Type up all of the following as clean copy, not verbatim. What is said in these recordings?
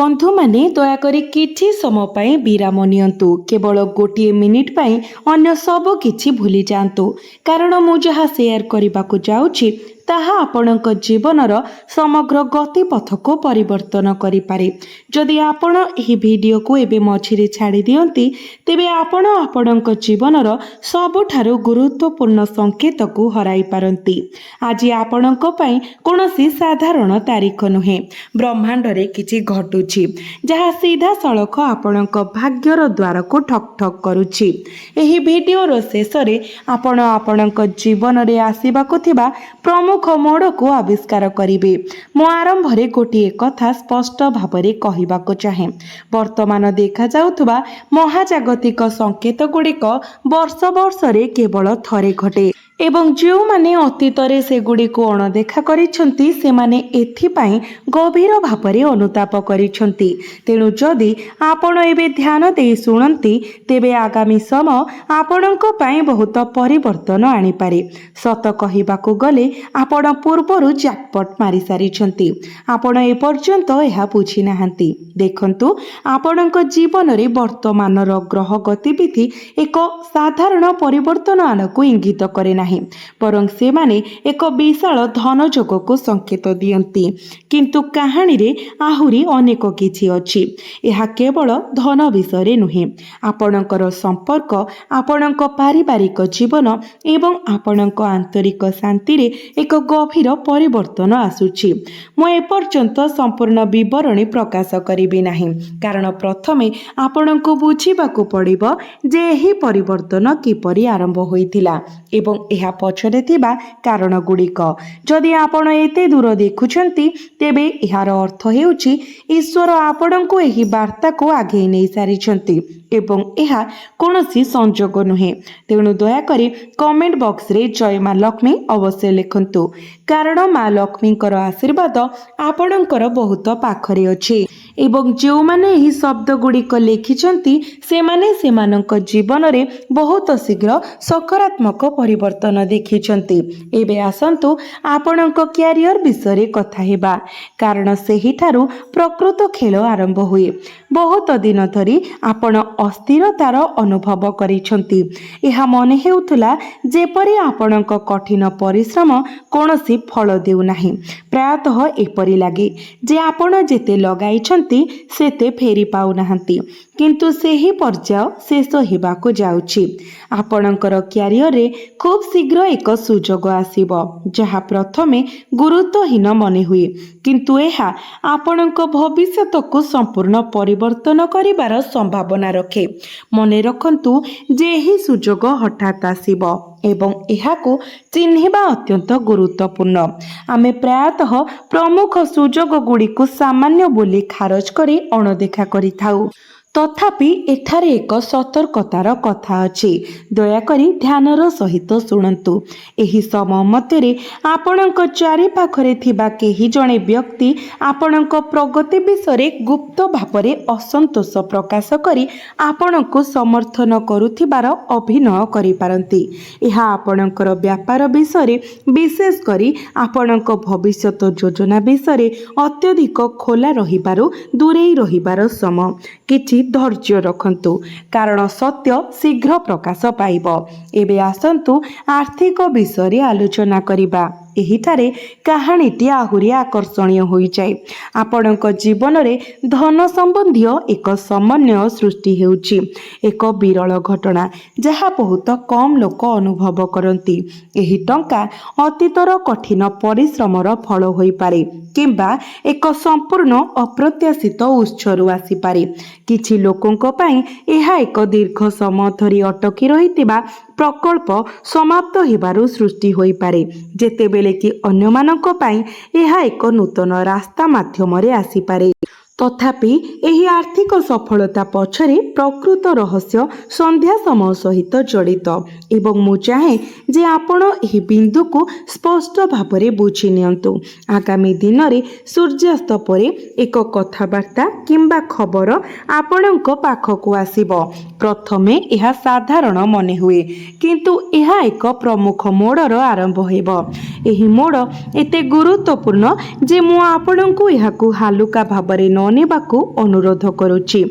बंधु माने दयाकरी किछि समय पाई विराम नियंतु। केवल गोटे मिनिट पाई अन्य सब किछि भूली जांतु, कारण मु जहा शेयर करने को जाउछि ताहा आपणक जीवनर समग्र गतिपथ को परिवर्तन करिपारे। जदि आपण एही वीडियो को एबे मझिरे छाड़ी दियंती तेबे आपण आपणक जीवनर सबठारु गुरुत्वपूर्ण संकेत को हराई पारंती। आज आपणक पई कोनोसी साधारण तारीख नुहे, ब्रह्मांड रे किछि घटुछि जहा सीधा सड़क आपणक भाग्यर द्वार को ठक ठक करुछि। एही वीडियो रो शेष रे आपण आपणक जीवन रे आसीबाको थिबा प्रमुख मोड़ को आविष्कार करिवे। मो आरंभ रे गोटे कथा स्पष्ट भावरे कहिबाको चाहे। वर्तमान देखा जाउथबा महाजागतिक संकेत गुड़िक वर्ष वर्ष रे केवल थरे घटे एवं जो माने अतीत रे से गुड़ी को अणदेखा करिसंती से माने एथिपाई गभीर भावरे अनुताप करिसंती। तेणु जदि आपण एबे ध्यान दे सुनंती तेबे आगामी समय आपणक पई बहुत परिवर्तन आनी पारे। सत कहिबाको गले आपण पूर्वरु जैकपॉट मारी सारिसंती, आपण ए पर्यंत एहा बुझी नाहंती। देखंतु आपणक जीवन रे वर्तमानर ग्रह गतिविधि एक साधारण परिवर्तन आनकु इंगित करे नाही, बरं से माने एक विशाल धन जोग को संकेत दियंती। किंतु कहानी रे आहुरी अनेक किछि अछि। एहा केवल धन विषय नुहे, आपणकर संपर्क, आपणक पारिवारिक जीवन एवं आपणक आंतरिक शांति रे एक गभीर परिवर्तन आसुछि। मु एपर्यंत संपूर्ण विवरणी प्रकाश करिबि नाही, कारण प्रथमे आपणको बुझिबाकू पड़िबो जे एही परिवर्तन किपरि आरंभ होइथिला एवं एहा पछरे थिबा कारण गुड़िक। जदि आपण एते दूर देखुछंती तेबे एहार अर्थ हेउछि ईश्वर आपणको एही वार्ता को आगे नै सारिछंती एवं एहा कोनोसी संजोग नुहे। तेणु दया करी कमेंट बॉक्स रे जय मां लक्ष्मी अवश्य लिखंतु, कारण मां लक्ष्मीकर आशीर्वाद आपणकर बहुत पाखरे अछि एवं जो माने एही शब्द गुड़िक लिखिछंती सेमाने सेमानक जीवन रे बहुत शीघ्र सकारात्मक परिवर्तन देखिछंती। एबे आसंतु आपणक क्यारियर विषय कथा हेबा, कारण सेही ठारू प्रकृत खेल आरंभ हुए। बहुत दिन धरी आपण अस्थिरतार अनुभव करिछंती। एहा मने हेउथला जेपरि आपणक कठिन परिश्रम कोनोसी फल देउ नाही। प्रायतः एपरि लागे जे आपण जेते लगाइछंती सेते फेरी पाउ नाहंती, किंतु सेही पर्याय शेष हेबाको जाउछि। आपणकर क्यारियर रे खूब शीघ्र एक सुजोग आसीबो जहा प्रथमे गुरुत्वहीन मने हुए, किंतु एहा आपणक भविष्यत को संपूर्ण परिवर्तन करिबार संभावना रखे। मने रखंतु जे एही सुजोग हठात आसीबो एवं एहाको चिन्हिबा अत्यंत गुरुत्वपूर्ण। आमे प्रायतः प्रमुख सुजोग गुड़ी को सामान्य बोली खारज करी अणदेखा करिथाउ, तथापि एठारे एक सतर्कतार कथा अछि। दयाकरी ध्यानर सहित शुणन्तु। एही समय मध्यरे आपणक चारि पाखरे थिबा केही जणे व्यक्ति आपणक प्रगति विषय गुप्त भावरे असंतोष प्रकाश करी आपणको समर्थन करुथिबार अभिनय करि पारंती। एहा आपणकर व्यापार विषय विशेष करी आपणक भविष्यत योजना विषय अत्यधिक खोला रहिबारु दूरेई रहिबार समय। किछि धैर्य रखंतु, कारण सत्य शीघ्र प्रकाश पाइब। एबे आसंतु आर्थिक विषय आलोचना करिबा। एहिठारे कहानीटी आहुरी आकर्षणीय होई जाए। आपणक जीवन रे धन संबंधी एक समन्वय सृष्टि हेउछि, एक विरल घटना जहा बहुत कम लोक अनुभव करंती। एही टंका अतीतर कठिन परिश्रमर फल होई पारे किंबा एक संपूर्ण अप्रत्याशित उत्सरू आसी पारे। किछि लोकंक पई एहा एक दीर्घ समय धरी अटकी रहितिबा प्रकल्प समाप्त हेबारु सृष्टि होई पारे, जेतेबेले कि अन्यमानक पई एहा एक नूतन रास्ता माध्यमरे आसी पारे। तथापि एही आर्थिक सफलता पछरे प्रकृत रहस्य संध्या समय सहित जड़ित एवं मु चाहे जे आपण एही बिंदु को स्पष्ट भावरे बुझी नियंतु। आगामी दिन रे सूर्यास्त परे एक कथावार्ता किंबा खबर आपणक पाखकु आसीबो। प्रथमे एहा साधारण मने हुए, किंतु एहा एक प्रमुख मोड़र आरंभ हेबो। एही मोड़ एते गुरुत्वपूर्ण जे मु आपणकु एहाकु हालुका भावरे न न नेबाकू अनुरोध करुछि।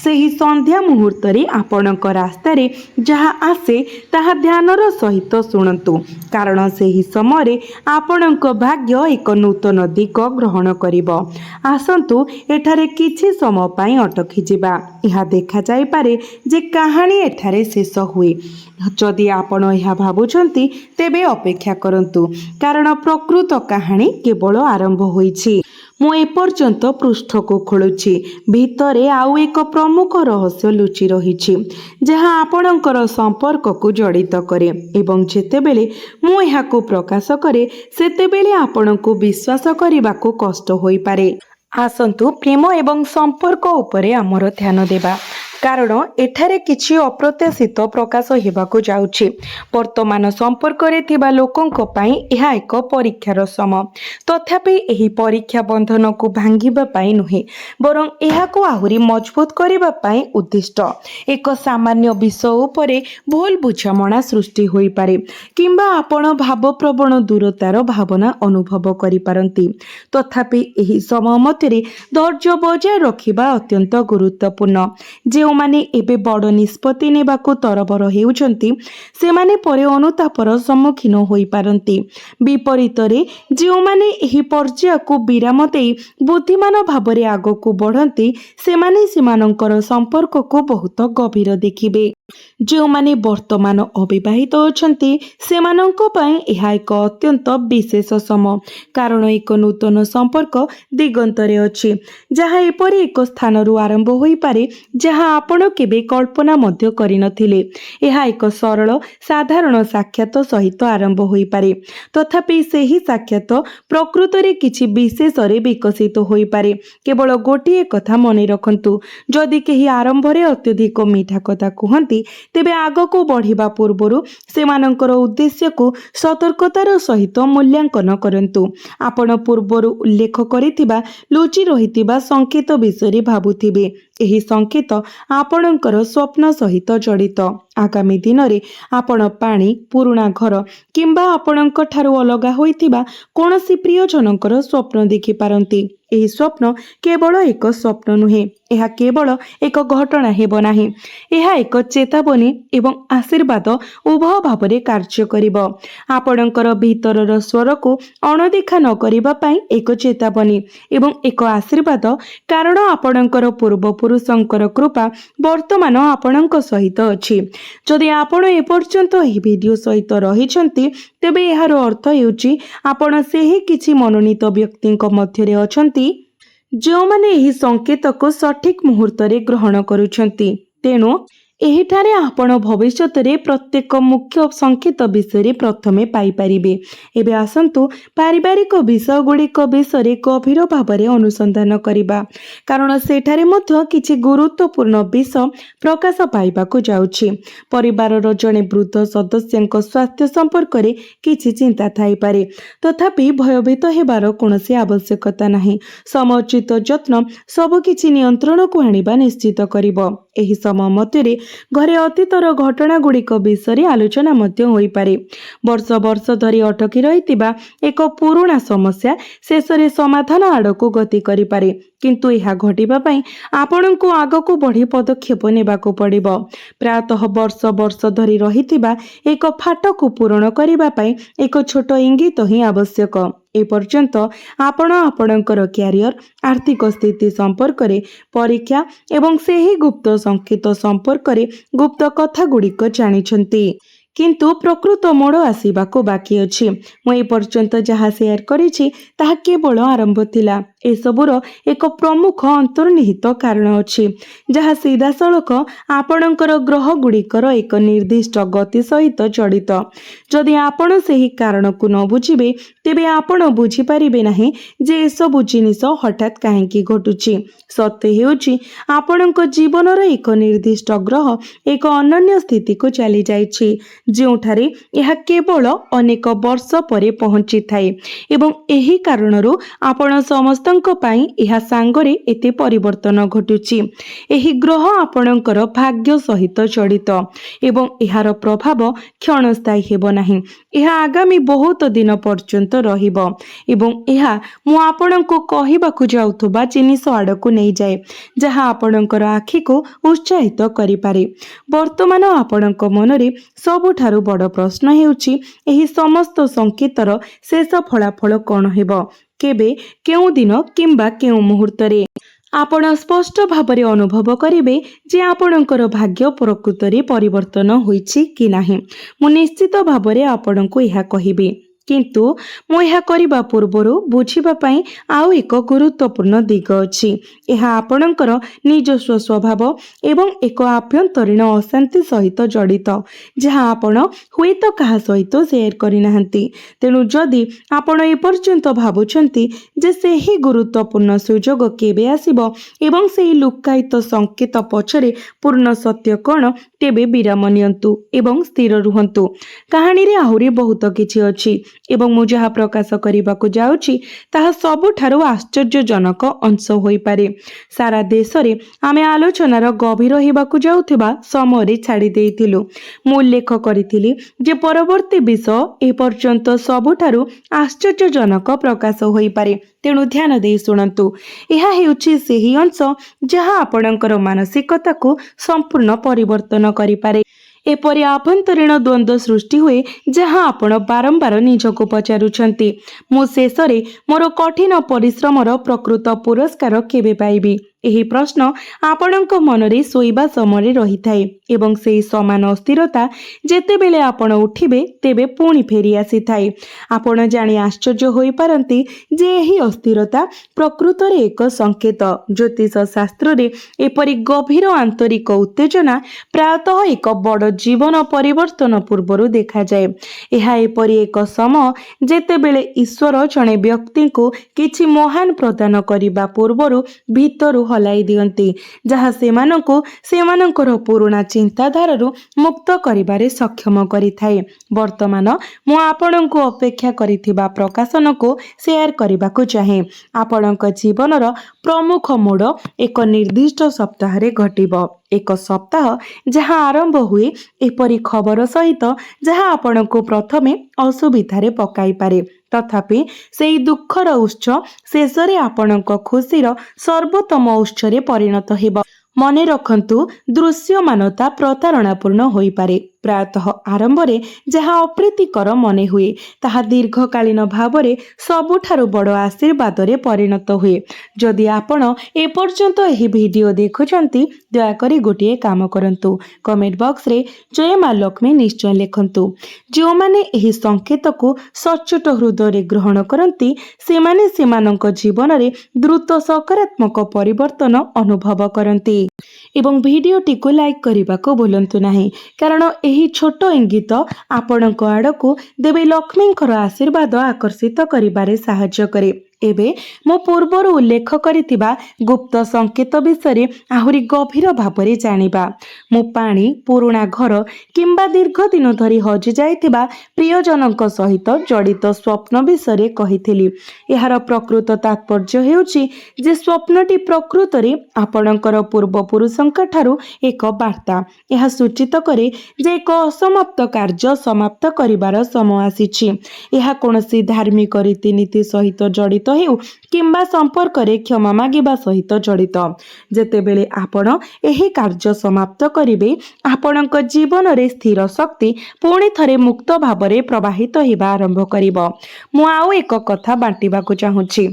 सेही संध्या मुहूर्तरे आपणक रास्तारे जहाँ आसे ताहा ध्यानर सहित शुणन्तु, कारण सेही समय आपणक भाग्य एक नूतन दिग ग्रहण करिब। आसन्तु एठारे किछि समय पई अटकी जिबा। यह देखा जाय पारे जे कहानी एठारे शेष हुए। जदि आपण यह भाबुछंती तेबे अपेक्षा करंतु, कारण प्रकृत कहानी केवल आरंभ होईछि। मु एपर्यंत पृष्ठ को खोलुछि। भितरे आउ एक प्रमुख रहस्य लुचि रहिछि, जहाँ आपणकर संपर्क को जड़ित करे एवं जेतेबेले मु एहाकू प्रकाश करे सेतेबेले आपणकू विश्वास करबाकू कष्ट होई पारे। आसंतु प्रेम एवं संपर्क उपरे आमर ध्यान देबा, कारण एठारे किछि अप्रत्याशित प्रकाश हेबाकू जाउछि। वर्तमान संपर्क रे थिबा लोकंक पई एहा एक परीक्षार समय। तथापि एही परीक्षा बंधन को भांगिबा पई नुहे, बरं एहाकू आहुरी मजबूत करिबा पई उद्दिष्ट। एक सामान्य विषय उपरे भूल बुझामणा सृष्टि होई पारे, किंबा आपण भावप्रवण दूरतार भावना अनुभव करि पारंती। तथापि एही समय मध्यरे धैर्य बजाय रखिबा अत्यंत गुरुत्वपूर्ण। ଯେଉଁମାନେ ଏବେ ବଡ଼ ନିଷ୍ପତ୍ତି ନେବାକୁ ତରବର ହେଉଛନ୍ତି ସେମାନେ ପରେ ଅନୁତାପର ସମ୍ମୁଖୀନ ହୋଇପାରନ୍ତି। ବିପରୀତରେ ଯେଉଁମାନେ ଏହି ପର୍ଯ୍ୟାୟକୁ ବିରାମ ଦେଇ ବୁଦ୍ଧିମାନ ଭାବରେ ଆଗକୁ ବଢ଼ନ୍ତି ସେମାନେ ସେମାନଙ୍କର ସମ୍ପର୍କକୁ ବହୁତ ଗଭୀର ଦେଖିବେ। ଯେଉଁମାନେ ବର୍ତ୍ତମାନ ଅବିବାହିତ ଅଛନ୍ତି ସେମାନଙ୍କ ପାଇଁ ଏହା ଏକ ଅତ୍ୟନ୍ତ ବିଶେଷ ସମୟ, କାରଣ ଏକ ନୂତନ ସମ୍ପର୍କ ଦିଗନ୍ତରେ ଅଛି, ଯାହା ଏପରି ଏକ ସ୍ଥାନରୁ ଆରମ୍ଭ ହୋଇପାରେ ଯାହା ଆପଣ କେବେ କଳ୍ପନା ମଧ୍ୟ କରିନଥିଲେ। ଏହା ଏକ ସରଳ ସାଧାରଣ ସାକ୍ଷାତ ସହିତ ଆରମ୍ଭ ହୋଇପାରେ, ତଥାପି ସେହି ସାକ୍ଷାତ ପ୍ରକୃତରେ କିଛି ବିଶେଷରେ ବିକଶିତ ହୋଇପାରେ। କେବଳ ଗୋଟିଏ କଥା ମନେ ରଖନ୍ତୁ, ଯଦି କେହି ଆରମ୍ଭରେ ଅତ୍ୟଧିକ ମିଠା କଥା କୁହନ୍ତି ତେବେ ଆଗକୁ ବଢ଼ିବା ପୂର୍ବରୁ ସେମାନଙ୍କର ଉଦ୍ଦେଶ୍ୟକୁ ସତର୍କତାର ସହିତ ମୂଲ୍ୟାଙ୍କନ କରନ୍ତୁ। ଆପଣ ପୂର୍ବରୁ ଉଲ୍ଲେଖ କରିଥିବା ଲୁଚି ରହିଥିବା ସଂକେତ ବିଷୟରେ ଭାବୁଥିବେ। ଏହି ସଂକେତ ଆପଣଙ୍କର ସ୍ୱପ୍ନ ସହିତ ଜଡ଼ିତ। ଆଗାମୀ ଦିନରେ ଆପଣ ପାଣି, ପୁରୁଣା ଘର କିମ୍ବା ଆପଣଙ୍କ ଠାରୁ ଅଲଗା ହୋଇଥିବା କୌଣସି ପ୍ରିୟଜନଙ୍କର ସ୍ୱପ୍ନ ଦେଖିପାରନ୍ତି। ଏହି ସ୍ୱପ୍ନ କେବଳ ଏକ ସ୍ୱପ୍ନ ନୁହେଁ, ଏହା କେବଳ ଏକ ଘଟଣା ହେବ ନାହିଁ, ଏହା ଏକ ଚେତାବନୀ ଏବଂ ଆଶୀର୍ବାଦ ଉଭୟ ଭାବରେ କାର୍ଯ୍ୟ କରିବ। ଆପଣଙ୍କର ଭିତରର ସ୍ୱରକୁ ଅଣଦେଖା ନ କରିବା ପାଇଁ ଏକ ଚେତାବନୀ ଏବଂ ଏକ ଆଶୀର୍ବାଦ, କାରଣ ଆପଣଙ୍କର ପୂର୍ବପୁରୁଷଙ୍କର କୃପା ବର୍ତ୍ତମାନ ଆପଣଙ୍କ ସହିତ ଅଛି। ଯଦି ଆପଣ ଏପର୍ଯ୍ୟନ୍ତ ଏହି ଭିଡ଼ିଓ ସହିତ ରହିଛନ୍ତି ତେବେ ଏହାର ଅର୍ଥ ହେଉଛି ଆପଣ ସେହି କିଛି ମନୋନୀତ ବ୍ୟକ୍ତିଙ୍କ ମଧ୍ୟରେ ଅଛନ୍ତି ଯେଉଁମାନେ ଏହି ସଂକେତକୁ ସଠିକ୍ ମୁହୂର୍ତ୍ତରେ ଗ୍ରହଣ କରୁଛନ୍ତି। ତେଣୁ ଏହିଠାରେ ଆପଣ ଭବିଷ୍ୟତରେ ପ୍ରତ୍ୟେକ ମୁଖ୍ୟ ସଂକେତ ବିଷୟରେ ପ୍ରଥମେ ପାଇପାରିବେ। ଏବେ ଆସନ୍ତୁ ପାରିବାରିକ ବିଷୟଗୁଡ଼ିକ ବିଷୟରେ ଗଭୀର ଭାବରେ ଅନୁସନ୍ଧାନ କରିବା, କାରଣ ସେଠାରେ ମଧ୍ୟ କିଛି ଗୁରୁତ୍ୱପୂର୍ଣ୍ଣ ବିଷୟ ପ୍ରକାଶ ପାଇବାକୁ ଯାଉଛି। ପରିବାରର ଜଣେ ବୃଦ୍ଧ ସଦସ୍ୟଙ୍କ ସ୍ୱାସ୍ଥ୍ୟ ସମ୍ପର୍କରେ କିଛି ଚିନ୍ତା ଥାଇପାରେ, ତଥାପି ଭୟଭୀତ ହେବାର କୌଣସି ଆବଶ୍ୟକତା ନାହିଁ। ସମୟୋଚିତ ଯତ୍ନ ସବୁକିଛି ନିୟନ୍ତ୍ରଣକୁ ଆଣିବା ନିଶ୍ଚିତ କରିବ। ଏହି ସମୟ ମଧ୍ୟରେ ଘରେ ଅତୀତର ଘଟଣାଗୁଡ଼ିକ ବିଷୟରେ ଆଲୋଚନା ମଧ୍ୟ ହୋଇପାରେ। ବର୍ଷ ବର୍ଷ ଧରି ଅଟକି ରହିଥିବା ଏକ ପୁରୁଣା ସମସ୍ୟା ଶେଷରେ ସମାଧାନ ଆଡ଼କୁ ଗତି କରିପାରେ, କିନ୍ତୁ ଏହା ଘଟିବା ପାଇଁ ଆପଣଙ୍କୁ ଆଗକୁ ବଢ଼ି ପଦକ୍ଷେପ ନେବାକୁ ପଡ଼ିବ। ପ୍ରାୟତଃ ବର୍ଷ ବର୍ଷ ଧରି ରହିଥିବା ଏକ ଫାଟକୁ ପୂରଣ କରିବା ପାଇଁ ଏକ ଛୋଟ ଇଙ୍ଗିତ ହିଁ ଆବଶ୍ୟକ। ଏପର୍ଯ୍ୟନ୍ତ ଆପଣ ଆପଣଙ୍କର କ୍ୟାରିୟର, ଆର୍ଥିକ ସ୍ଥିତି ସମ୍ପର୍କରେ ପରୀକ୍ଷା ଏବଂ ସେହି ଗୁପ୍ତ ସଂକେତ ସମ୍ପର୍କରେ ଗୁପ୍ତ କଥାଗୁଡ଼ିକ ଜାଣିଛନ୍ତି, କିନ୍ତୁ ପ୍ରକୃତ ମୋଡ଼ ଆସିବାକୁ ବାକି ଅଛି। ମୁଁ ଏପର୍ଯ୍ୟନ୍ତ ଯାହା ସେୟାର କରିଛି ତାହା କେବଳ ଆରମ୍ଭ ଥିଲା। ଏସବୁର ଏକ ପ୍ରମୁଖ ଅନ୍ତର୍ନିହିତ କାରଣ ଅଛି, ଯାହା ସିଧାସଳଖ ଆପଣଙ୍କର ଗ୍ରହଗୁଡ଼ିକର ଏକ ନିର୍ଦ୍ଦିଷ୍ଟ ଗତି ସହିତ ଜଡ଼ିତ। ଯଦି ଆପଣ ସେହି କାରଣକୁ ନ ବୁଝିବେ ତେବେ ଆପଣ ବୁଝିପାରିବେ ନାହିଁ ଯେ ଏସବୁ ଜିନିଷ ହଠାତ୍ କାହିଁକି ଘଟୁଛି। ସତ୍ୟ ହେଉଛି ଆପଣଙ୍କ ଜୀବନର ଏକ ନିର୍ଦ୍ଦିଷ୍ଟ ଗ୍ରହ ଏକ ଅନନ୍ୟ ସ୍ଥିତିକୁ ଚାଲିଯାଇଛି, ଯେଉଁଠାରେ ଏହା କେବଳ ଅନେକ ବର୍ଷ ପରେ ପହଞ୍ଚିଥାଏ ଏବଂ ଏହି କାରଣରୁ ଆପଣ ସମସ୍ତ ସମସ୍ତଙ୍କ ପାଇଁ ଏହା ସାଙ୍ଗରେ ଏତେ ପରିବର୍ତ୍ତନ ଘଟୁଛି। ଏହି ଗ୍ରହ ଆପଣଙ୍କର ଭାଗ୍ୟ ସହିତ ଜଡ଼ିତ ଏବଂ ଏହାର ପ୍ରଭାବ କ୍ଷଣସ୍ଥାୟୀ ହେବ ନାହିଁ। ଏହା ଆଗାମୀ ବହୁତ ଦିନ ପର୍ଯ୍ୟନ୍ତ ରହିବ ଏବଂ ଏହା ମୁଁ ଆପଣଙ୍କୁ କହିବାକୁ ଯାଉଥିବା ଜିନିଷ ଆଡ଼କୁ ନେଇଯାଏ, ଯାହା ଆପଣଙ୍କର ଆଖିକୁ ଉତ୍ସାହିତ କରିପାରେ। ବର୍ତ୍ତମାନ ଆପଣଙ୍କ ମନରେ ସବୁଠାରୁ ବଡ଼ ପ୍ରଶ୍ନ ହେଉଛି, ଏହି ସମସ୍ତ ସଂକେତର ଶେଷ ଫଳାଫଳ କ'ଣ ହେବ? କେବେ, କେଉଁ ଦିନ କିମ୍ବା କେଉଁ ମୁହୂର୍ତ୍ତରେ ଆପଣ ସ୍ପଷ୍ଟ ଭାବରେ ଅନୁଭବ କରିବେ ଯେ ଆପଣଙ୍କର ଭାଗ୍ୟ ପ୍ରକୃତରେ ପରିବର୍ତ୍ତନ ହୋଇଛି କି ନାହିଁ? ମୁଁ ନିଶ୍ଚିତ ଭାବରେ ଆପଣଙ୍କୁ ଏହା କହିବି, କିନ୍ତୁ ମୁଁ ଏହା କରିବା ପୂର୍ବରୁ ବୁଝିବା ପାଇଁ ଆଉ ଏକ ଗୁରୁତ୍ୱପୂର୍ଣ୍ଣ ଦିଗ ଅଛି। ଏହା ଆପଣଙ୍କର ନିଜସ୍ୱ ସ୍ୱଭାବ ଏବଂ ଏକ ଆଭ୍ୟନ୍ତରୀଣ ଅଶାନ୍ତି ସହିତ ଜଡ଼ିତ, ଯାହା ଆପଣ ହୁଏତ କାହା ସହିତ ସେୟାର କରିନାହାନ୍ତି। ତେଣୁ ଯଦି ଆପଣ ଏପର୍ଯ୍ୟନ୍ତ ଭାବୁଛନ୍ତି ଯେ ସେହି ଗୁରୁତ୍ୱପୂର୍ଣ୍ଣ ସୁଯୋଗ କେବେ ଆସିବ ଏବଂ ସେହି ଲୁକ୍କାୟିତ ସଂକେତ ପଛରେ ପୂର୍ଣ୍ଣ ସତ୍ୟ କ'ଣ, ତେବେ ବିରାମ ନିଅନ୍ତୁ ଏବଂ ସ୍ଥିର ରୁହନ୍ତୁ। କାହାଣୀରେ ଆହୁରି ବହୁତ କିଛି ଅଛି ଏବଂ ମୁଁ ଯାହା ପ୍ରକାଶ କରିବାକୁ ଯାଉଛି ତାହା ସବୁଠାରୁ ଆଶ୍ଚର୍ଯ୍ୟଜନକ ଅଂଶ ହୋଇପାରେ। ସାରା ଦେଶରେ ଆମେ ଆଲୋଚନାର ଗଭୀର ହେବାକୁ ଯାଉଥିବା ସମୟରେ ଛାଡ଼ି ଦେଇଥିଲୁ। ମୁଁ ଉଲ୍ଲେଖ କରିଥିଲି ଯେ ପରବର୍ତ୍ତୀ ବିଷୟ ଏପର୍ଯ୍ୟନ୍ତ ସବୁଠାରୁ ଆଶ୍ଚର୍ଯ୍ୟଜନକ ପ୍ରକାଶ ହୋଇପାରେ। ତେଣୁ ଧ୍ୟାନ ଦେଇ ଶୁଣନ୍ତୁ। ଏହା ହେଉଛି ସେହି ଅଂଶ ଯାହା ଆପଣଙ୍କର ମାନସିକତାକୁ ସମ୍ପୂର୍ଣ୍ଣ ପରିବର୍ତ୍ତନ କରିପାରେ। ଏପରି ଆଭ୍ୟନ୍ତରୀଣ ଦ୍ୱନ୍ଦ୍ୱ ସୃଷ୍ଟି ହୁଏ ଯାହା ଆପଣ ବାରମ୍ବାର ନିଜକୁ ପଚାରୁଛନ୍ତି, ମୁଁ ଶେଷରେ ମୋର କଠିନ ପରିଶ୍ରମର ପ୍ରକୃତ ପୁରସ୍କାର କେବେ ପାଇବି? ଏହି ପ୍ରଶ୍ନ ଆପଣଙ୍କ ମନରେ ଶୋଇବା ସମୟରେ ରହିଥାଏ ଏବଂ ସେହି ସମାନ ଅସ୍ଥିରତା ଯେତେବେଳେ ଆପଣ ଉଠିବେ ତେବେ ପୁଣି ଫେରି ଆସିଥାଏ। ଆପଣ ଜାଣି ଆଶ୍ଚର୍ଯ୍ୟ ହୋଇପାରନ୍ତି ଯେ ଏହି ଅସ୍ଥିରତା ପ୍ରକୃତରେ ଏକ ସଂକେତ। ଜ୍ୟୋତିଷ ଶାସ୍ତ୍ରରେ ଏପରି ଗଭୀର ଆନ୍ତରିକ ଉତ୍ତେଜନା ପ୍ରାୟତଃ ଏକ ବଡ଼ ଜୀବନ ପରିବର୍ତ୍ତନ ପୂର୍ବରୁ ଦେଖାଯାଏ। ଏହା ଏପରି ଏକ ସମୟ ଯେତେବେଳେ ଈଶ୍ୱର ଜଣେ ବ୍ୟକ୍ତିଙ୍କୁ କିଛି ମହାନ ପ୍ରଦାନ କରିବା ପୂର୍ବରୁ ଭିତରୁ ହଲାଇ ଦିଅନ୍ତି, ଯାହା ସେମାନଙ୍କୁ ସେମାନଙ୍କର ପୁରୁଣା ଚିନ୍ତାଧାରାରୁ ମୁକ୍ତ କରିବାରେ ସକ୍ଷମ କରିଥାଏ। ବର୍ତ୍ତମାନ ମୁଁ ଆପଣଙ୍କୁ ଅପେକ୍ଷା କରିଥିବା ପ୍ରକାଶନକୁ ସେୟାର କରିବାକୁ ଚାହେଁ। ଆପଣଙ୍କ ଜୀବନର ପ୍ରମୁଖ ମୋଡ଼ ଏକ ନିର୍ଦ୍ଦିଷ୍ଟ ସପ୍ତାହରେ ଘଟିବ। ଏକ ସପ୍ତାହ ଯାହା ଆରମ୍ଭ ହୁଏ ଏପରି ଖବର ସହିତ ଯାହା ଆପଣଙ୍କୁ ପ୍ରଥମେ ଅସୁବିଧାରେ ପକାଇପାରେ, ତଥାପି ସେହି ଦୁଃଖର ଉତ୍ସ ଶେଷରେ ଆପଣଙ୍କ ଖୁସିର ସର୍ବୋତ୍ତମ ଉତ୍ସରେ ପରିଣତ ହେବ। ମନେ ରଖନ୍ତୁ, ଦୃଶ୍ୟମାନତା ପ୍ରତାରଣାପୂର୍ଣ୍ଣ ହୋଇପାରେ। ପ୍ରାୟତଃ ଆରମ୍ଭରେ ଯାହା ଅପ୍ରୀତିକର ମନେ ହୁଏ ତାହା ଦୀର୍ଘକାଳୀନ ଭାବରେ ସବୁଠାରୁ ବଡ଼ ଆଶୀର୍ବାଦରେ ପରିଣତ ହୁଏ। ଯଦି ଆପଣ ଏପର୍ଯ୍ୟନ୍ତ ଏହି ଭିଡ଼ିଓ ଦେଖୁଛନ୍ତି, ଦୟାକରି ଗୋଟିଏ କାମ କରନ୍ତୁ, କମେଣ୍ଟ ବକ୍ସରେ ଜୟ ମା ଲକ୍ଷ୍ମୀ ନିଶ୍ଚୟ ଲେଖନ୍ତୁ। ଯେଉଁମାନେ ଏହି ସଂକେତକୁ ସଚ୍ଚୋଟ ହୃଦୟରେ ଗ୍ରହଣ କରନ୍ତି ସେମାନେ ସେମାନଙ୍କ ଜୀବନରେ ଦ୍ରୁତ ସକାରାତ୍ମକ ପରିବର୍ତ୍ତନ ଅନୁଭବ କରନ୍ତି। ଏବଂ ଭିଡ଼ିଓଟିକୁ ଲାଇକ୍ କରିବାକୁ ଭୁଲନ୍ତୁ ନାହିଁ, କାରଣ ଏହି ଛୋଟ ଇଙ୍ଗିତ ଆପଣଙ୍କ ଆଡ଼କୁ ଦେବୀ ଲକ୍ଷ୍ମୀଙ୍କର ଆଶୀର୍ବାଦ ଆକର୍ଷିତ କରିବାରେ ସାହାଯ୍ୟ କରେ। ଏବେ ମୁଁ ପୂର୍ବରୁ ଉଲ୍ଲେଖ କରିଥିବା ଗୁପ୍ତ ସଂକେତ ବିଷୟରେ ଆହୁରି ଗଭୀର ଭାବରେ ଜାଣିବା। ମୁଁ ପାଣି, ପୁରୁଣା ଘର କିମ୍ବା ଦୀର୍ଘ ଦିନ ଧରି ହଜିଯାଇଥିବା ପ୍ରିୟଜନଙ୍କ ସହିତ ଜଡ଼ିତ ସ୍ୱପ୍ନ ବିଷୟରେ କହିଥିଲି। ଏହାର ପ୍ରକୃତ ତାତ୍ପର୍ଯ୍ୟ ହେଉଛି ଯେ ସ୍ୱପ୍ନଟି ପ୍ରକୃତରେ ଆପଣଙ୍କର ପୂର୍ବପୁରୁଷଙ୍କ ଠାରୁ ଏକ ବାର୍ତ୍ତା। ଏହା ସୂଚିତ କରେ ଯେ ଏକ ଅସମାପ୍ତ କାର୍ଯ୍ୟ ସମାପ୍ତ କରିବାର ସମୟ ଆସିଛି। ଏହା କୌଣସି ଧାର୍ମିକ ରୀତିନୀତି ସହିତ ଜଡ଼ିତ ହେଉ କିମ୍ବା ସମ୍ପର୍କରେ କ୍ଷମା ମାଗିବା ସହିତ ଜଡ଼ିତ। ଯେତେବେଳେ ଆପଣ ଏହି କାର୍ଯ୍ୟ ସମାପ୍ତ କରିବେ, ଆପଣଙ୍କ ଜୀବନରେ ସ୍ଥିର ଶକ୍ତି ପୁଣି ଥରେ ମୁକ୍ତ ଭାବରେ ପ୍ରବାହିତ ହେବା ଆରମ୍ଭ କରିବ। ମୁଁ ଆଉ ଏକ କଥା ବାଣ୍ଟିବାକୁ ଚାହୁଁଛି,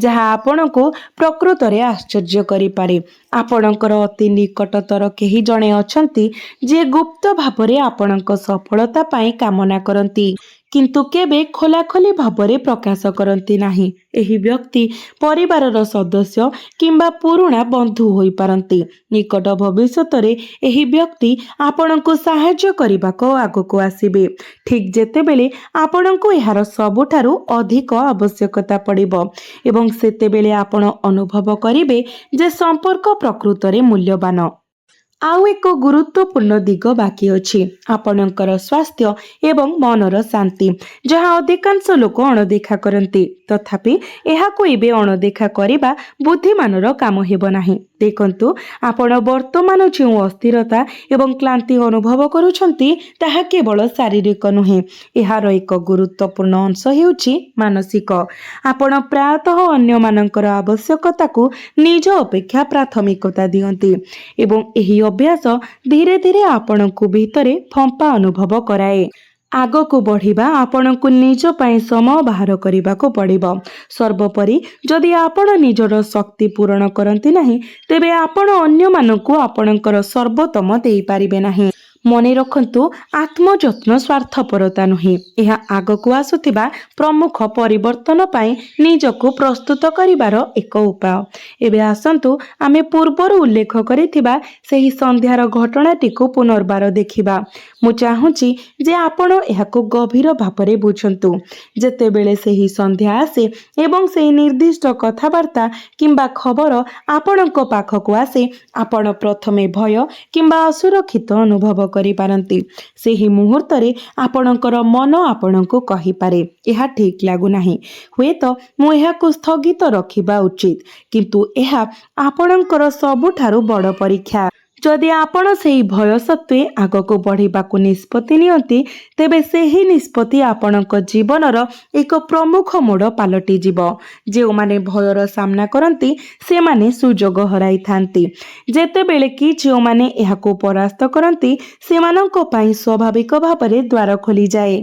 ଯାହା ଆପଣଙ୍କୁ ପ୍ରକୃତରେ ଆଶ୍ଚର୍ଯ୍ୟ କରିପାରେ। ଆପଣଙ୍କର ଅତି ନିକଟତର କେହି ଜଣେ ଅଛନ୍ତି ଯିଏ ଗୁପ୍ତ ଭାବରେ ଆପଣଙ୍କ ସଫଳତା ପାଇଁ କାମନା କରନ୍ତି, କିନ୍ତୁ କେବେ ଖୋଲାଖୋଲି ଭାବରେ ପ୍ରକାଶ କରନ୍ତି ନାହିଁ। ଏହି ବ୍ୟକ୍ତି ପରିବାରର ସଦସ୍ୟ କିମ୍ବା ପୁରୁଣା ବନ୍ଧୁ ହୋଇପାରନ୍ତି। ନିକଟ ଭବିଷ୍ୟତରେ ଏହି ବ୍ୟକ୍ତି ଆପଣଙ୍କୁ ସାହାଯ୍ୟ କରିବାକୁ ଆଗକୁ ଆସିବେ, ଠିକ୍ ଯେତେବେଳେ ଆପଣଙ୍କୁ ଏହାର ସବୁଠାରୁ ଅଧିକ ଆବଶ୍ୟକତା ପଡ଼ିବ ଏବଂ ସେତେବେଳେ ଆପଣ ଅନୁଭବ କରିବେ ଯେ ସମ୍ପର୍କ ପ୍ରକୃତରେ ମୂଲ୍ୟବାନ। ଆଉ ଏକ ଗୁରୁତ୍ୱପୂର୍ଣ୍ଣ ଦିଗ ବାକି ଅଛି ଆପଣଙ୍କର ସ୍ୱାସ୍ଥ୍ୟ ଏବଂ ମନର ଶାନ୍ତି, ଯାହା ଅଧିକାଂଶ ଲୋକ ଅଣଦେଖା କରନ୍ତି। ତଥାପି ଏହାକୁ ଏବେ ଅଣଦେଖା କରିବା ବୁଦ୍ଧିମାନର କାମ ହେବ ନାହିଁ। ଦେଖନ୍ତୁ, ଆପଣ ବର୍ତ୍ତମାନ ଯେଉଁ ଅସ୍ଥିରତା ଏବଂ କ୍ଳାନ୍ତି ଅନୁଭବ କରୁଛନ୍ତି ତାହା କେବଳ ଶାରୀରିକ ନୁହେଁ, ଏହାର ଏକ ଗୁରୁତ୍ୱପୂର୍ଣ୍ଣ ଅଂଶ ହେଉଛି ମାନସିକ। ଆପଣ ପ୍ରାୟତଃ ଅନ୍ୟମାନଙ୍କର ଆବଶ୍ୟକତାକୁ ନିଜ ଅପେକ୍ଷା ପ୍ରାଥମିକତା ଦିଅନ୍ତି ଏବଂ ଏହି ଅଭ୍ୟାସ ଧୀରେ ଧୀରେ ଆପଣଙ୍କୁ ଭିତରେ ଫମ୍ପା ଅନୁଭବ କରାଏ। ଆଗକୁ ବଢ଼ିବା ଆପଣଙ୍କୁ ନିଜ ପାଇଁ ସମୟ ବାହାର କରିବାକୁ ପଡ଼ିବ। ସର୍ବୋପରି, ଯଦି ଆପଣ ନିଜର ଶକ୍ତି ପୂରଣ କରନ୍ତି ନାହିଁ, ତେବେ ଆପଣ ଅନ୍ୟମାନଙ୍କୁ ଆପଣଙ୍କର ସର୍ବୋତ୍ତମ ଦେଇପାରିବେ ନାହିଁ। ମନେ ରଖନ୍ତୁ, ଆତ୍ମଯତ୍ନ ସ୍ୱାର୍ଥପରତା ନୁହେଁ, ଏହା ଆଗକୁ ଆସୁଥିବା ପ୍ରମୁଖ ପରିବର୍ତ୍ତନ ପାଇଁ ନିଜକୁ ପ୍ରସ୍ତୁତ କରିବାର ଏକ ଉପାୟ। ଏବେ ଆସନ୍ତୁ ଆମେ ପୂର୍ବରୁ ଉଲ୍ଲେଖ କରିଥିବା ସେହି ସନ୍ଧ୍ୟାର ଘଟଣାଟିକୁ ପୁନର୍ବାର ଦେଖିବା। ମୁଁ ଚାହୁଁଛି ଯେ ଆପଣ ଏହାକୁ ଗଭୀର ଭାବରେ ବୁଝନ୍ତୁ। ଯେତେବେଳେ ସେହି ସନ୍ଧ୍ୟା ଆସେ ଏବଂ ସେହି ନିର୍ଦ୍ଦିଷ୍ଟ କଥାବାର୍ତ୍ତା କିମ୍ବା ଖବର ଆପଣଙ୍କ ପାଖକୁ ଆସେ, ଆପଣ ପ୍ରଥମେ ଭୟ କିମ୍ବା ଅସୁରକ୍ଷିତ ଅନୁଭବ କରିପାରନ୍ତି। ସେହି ମୁହୂର୍ତ୍ତରେ ଆପଣଙ୍କର ମନ ଆପଣଙ୍କୁ କହିପାରେ, ଏହା ଠିକ୍ ଲାଗୁନାହିଁ, ହୁଏତ ମୁଁ ଏହାକୁ ସ୍ଥଗିତ ରଖିବା ଉଚିତ। କିନ୍ତୁ ଏହା ଆପଣଙ୍କର ସବୁଠାରୁ ବଡ଼ ପରୀକ୍ଷା। ଯଦି ଆପଣ ସେହି ଭୟ ସତ୍ତ୍ୱେ ଆଗକୁ ବଢ଼ିବାକୁ ନିଷ୍ପତ୍ତି ନିଅନ୍ତି, ତେବେ ସେହି ନିଷ୍ପତ୍ତି ଆପଣଙ୍କ ଜୀବନର ଏକ ପ୍ରମୁଖ ମୋଡ଼ ପାଲଟିଯିବ। ଯେଉଁମାନେ ଭୟର ସାମ୍ନା କରନ୍ତି ସେମାନେ ସୁଯୋଗ ହରାଇଥାନ୍ତି, ଯେତେବେଳେ କି ଯେଉଁମାନେ ଏହାକୁ ପରାସ୍ତ କରନ୍ତି ସେମାନଙ୍କ ପାଇଁ ସ୍ୱାଭାବିକ ଭାବରେ ଦ୍ୱାର ଖୋଲିଯାଏ।